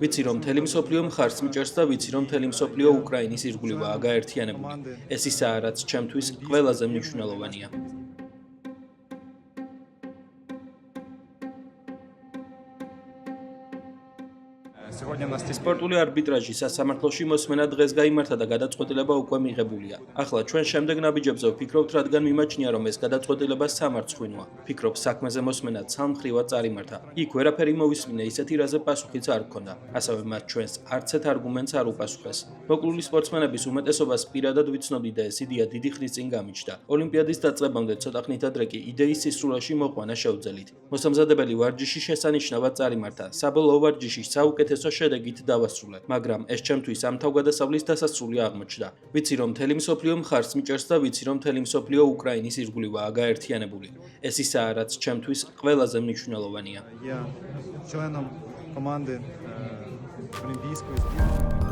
ვიცი რომ მთელი მსოფლიო მხარს მიჭერს და ვიცი რომ მთელი მსოფლიო უკრაინის ირგვლივაა გაერთიანებული. ეს ისაა, რაც ჩემთვის ყველაზე მნიშვნელოვანია. სპორტული არბიტრაჟი სასამართლოში მოსმენა დღეს გაიმართა და გადაწყვეტილება უკვე მიღებულია. ახლა ჩვენ შემდეგ ნაბიჯებზე ვფიქრობთ, რადგან მიმაჩნია რომ ეს გადაწყვეტილება სამარცხვინოა. ვფიქრობ საქმეზე მოსმენა ცალმხრივად წარიმართა. იქ ვერაფერი მოვისმინე ისეთი, რაზე პასუხიც არ გქონდა. ასევე მათ ჩვენს არცეთ არგუმენტს არ უპასუხეს. მოკლული სპორტსმენების უმეტესობას პირადად ვიცნობდი და ეს იდეა დიდი ხნის წინ გამიჩნდა. ოლიმპიადის დაწყებამდე ცოტა ხნით ადრე კი იდეის სისრულაში მოყვანა შევძელით. მოსამზადებელი ვარჯიში შესანიშნავად წარიმართა. საბოლოო ვარჯიში საუკეთესო შედეგით დავასრულე, მაგრამ ეს ჩემთვის ამ თავგადასავლის დასასრული აღმოჩნდა. ვიცი რომ მთელი მსოფლიო მხარს მიჭერს და ვიცი რომ მთელი მსოფლიო უკრაინის ირგვლივაა გაერთიანებული. ეს ისაა, რაც ჩემთვის ყველაზე მნიშვნელოვანია. Я членом команди олімпійської збірної.